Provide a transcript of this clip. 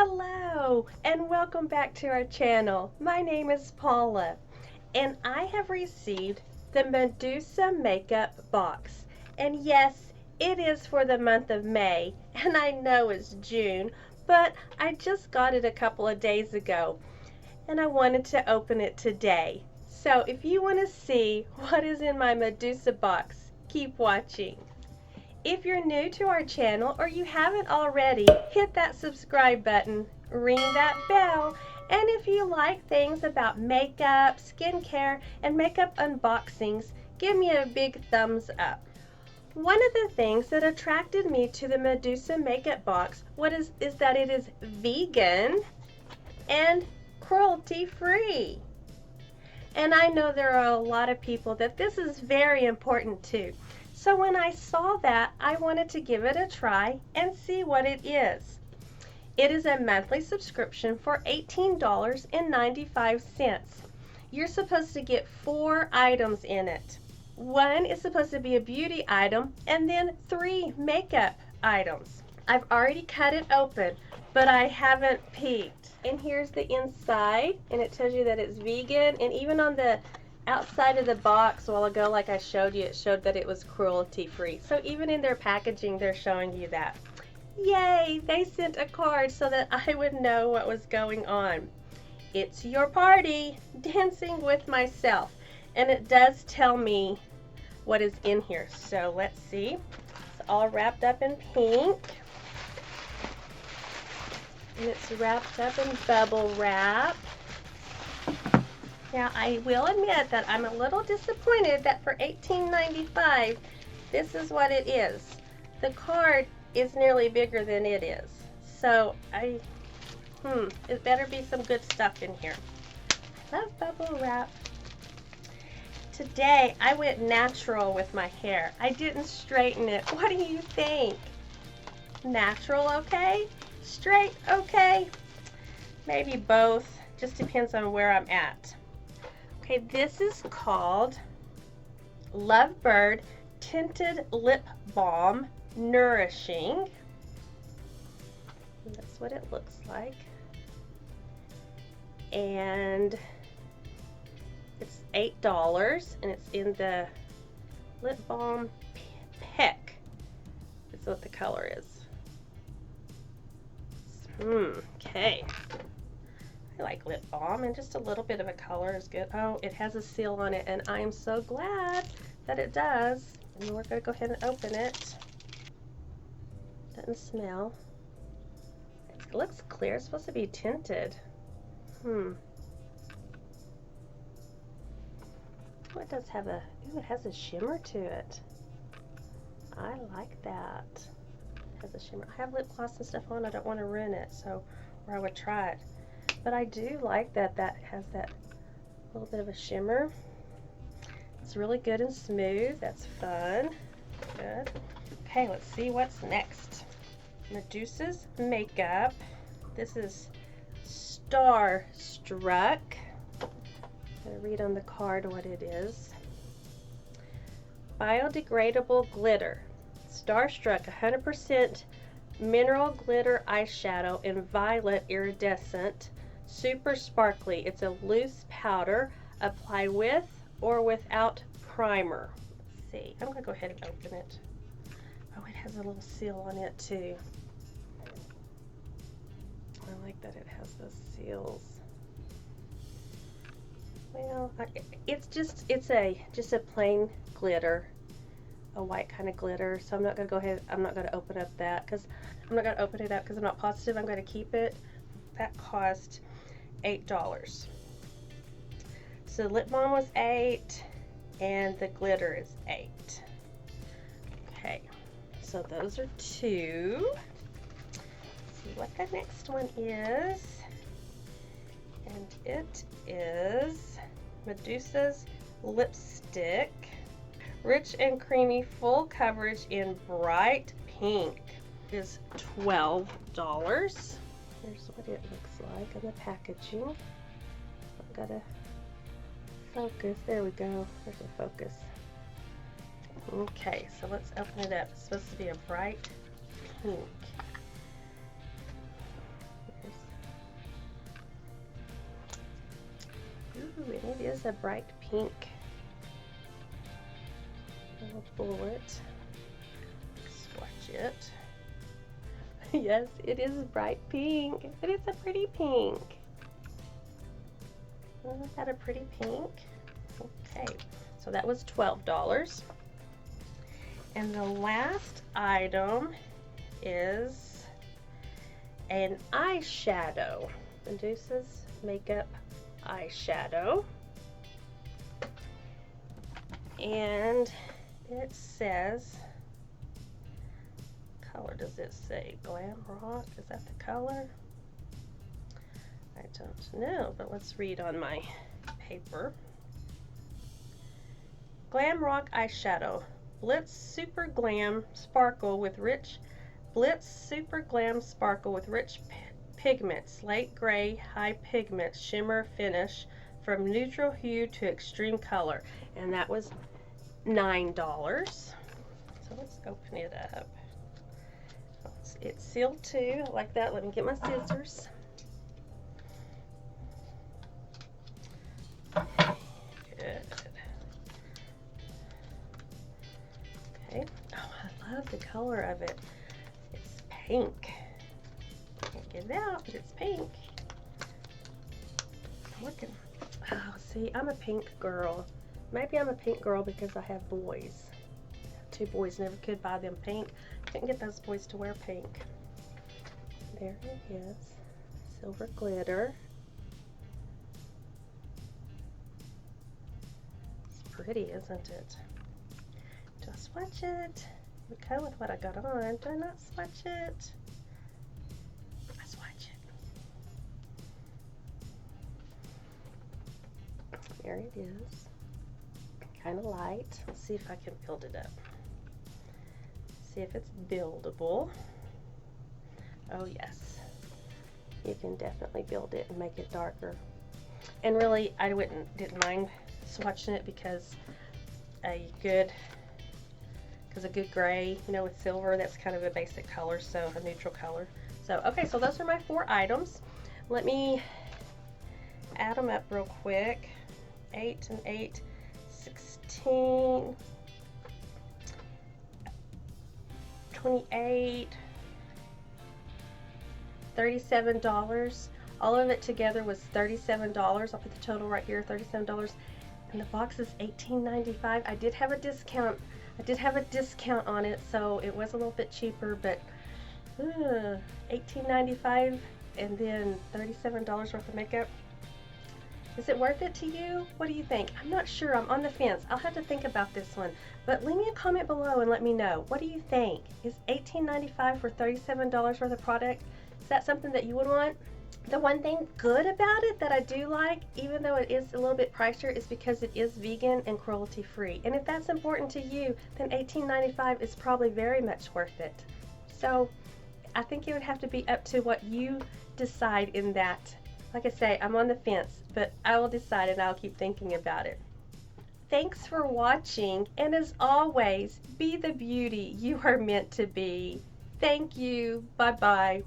Hello and welcome back to our channel. My name is Paula and I have received the Medusa Makeup Box. And yes, it is for the month of May, and I know it's June, but I just got it a couple of days ago and I wanted to open it today. So if you want to see what is in my Medusa box, keep watching. If you're new to our channel or you haven't already, hit that subscribe button, ring that bell, and if you like things about makeup, skincare, and makeup unboxings, give me a big thumbs up. One of the things that attracted me to the Medusa Makeup Box is that it is vegan and cruelty-free. And I know there are a lot of people that this is very important to. So when I saw that, I wanted to give it a try and see what it is. It is a monthly subscription for $18.95. You're supposed to get 4 items in it. One is supposed to be a beauty item and then 3 makeup items. I've already cut it open, but I haven't peeked. And here's the inside, and it tells you that it's vegan, and even on the outside of the box a while ago, like I showed you, it showed that it was cruelty free. So even in their packaging, they're showing you that. Yay! They sent a card so that I would know what was going on. It's your party, dancing with myself. And it does tell me what is in here. So let's see. It's all wrapped up in pink. And it's wrapped up in bubble wrap. Now, I will admit that I'm a little disappointed that for $18.95, this is what it is. The card is nearly bigger than it is. So, it better be some good stuff in here. Love bubble wrap. Today, I went natural with my hair. I didn't straighten it. What do you think? Natural okay? Straight okay? Maybe both. Just depends on where I'm at. Okay, this is called Lovebird Tinted Lip Balm Nourishing. And that's what it looks like. And it's $8, and it's in the Lip Balm Peck. That's what the color is. Okay. I like lip balm, and just a little bit of a color is good. Oh, it has a seal on it, and I'm so glad that it does. And we're going to go ahead and open it. Doesn't smell. It looks clear. It's supposed to be tinted. Oh, it does have a, ooh, it has a shimmer to it. I like that. It has a shimmer. I have lip gloss and stuff on. I don't want to ruin it, so, or I would try it. But I do like that has that little bit of a shimmer. It's really good and smooth. That's fun. Good. Okay, let's see what's next. Medusa's Makeup. This is Starstruck. I'm going to read on the card what it is. Biodegradable glitter. Starstruck 100% mineral glitter eyeshadow in violet iridescent. Super sparkly. It's a loose powder. Apply with or without primer. Let's see. I'm going to go ahead and open it. Oh, it has a little seal on it too. I like that it has those seals. Well, it's just a plain glitter, a white kind of glitter. So I'm not going to go ahead. I'm not going to open up that because I'm not going to open it up because I'm not positive I'm going to keep it. That cost $8. So the lip balm was $8 and the glitter is $8. Okay, so those are 2. Let's see what the next one is. And it is Medusa's Lipstick. Rich and creamy full coverage in bright pink. It is $12. Here's what it looks like on the packaging. I've got to focus. There we go. There's a focus. Okay, so let's open it up. It's supposed to be a bright pink. Here's is a bright pink little bullet. Swatch it. Yes, it is bright pink. It is a pretty pink. Isn't that a pretty pink? Okay, so that was $12. And the last item is an eyeshadow. Medusa's Makeup eyeshadow. And it says, color does it say? Glam Rock? Is that the color? I don't know, but let's read on my paper. Glam Rock eyeshadow. Blitz Super Glam Sparkle with rich pigments, slate gray, high pigment, shimmer finish from neutral hue to extreme color. And that was $9. So let's open it up. It's sealed too, like that. Let me get my scissors. Good. Okay. Oh, I love the color of it. It's pink. Can't get it out, but it's pink. I'm looking. Oh, see, I'm a pink girl. Maybe I'm a pink girl because I have boys. Two boys, never could buy them pink. Couldn't get those boys to wear pink. There it is. Silver glitter. It's pretty, isn't it? Do I swatch it? It would go with what I got on. Do I not swatch it? I swatch it. There it is. Kind of light. Let's see if I can build it up. See if it's buildable. Oh yes, you can definitely build it and make it darker. And really, I didn't mind swatching it because a good gray, you know, with silver, that's kind of a basic color, so a neutral color. So okay, so those are my 4 items. Let me add them up real quick. 8 and 8, 16. 28, $37. All of it together was $37. I'll put the total right here, $37. And the box is $18.95. I did have a discount. I did have a discount on it, so it was a little bit cheaper, but $18.95 and then $37 worth of makeup. Is it worth it to you? What do you think? I'm not sure. I'm on the fence. I'll have to think about this one. But leave me a comment below and let me know. What do you think? Is $18.95 for $37 worth of product? Is that something that you would want? The one thing good about it that I do like, even though it is a little bit pricier, is because it is vegan and cruelty free. And if that's important to you, then $18.95 is probably very much worth it. So I think it would have to be up to what you decide in that. Like I say, I'm on the fence, but I will decide and I'll keep thinking about it. Thanks for watching, and as always, be the beauty you are meant to be. Thank you. Bye-bye.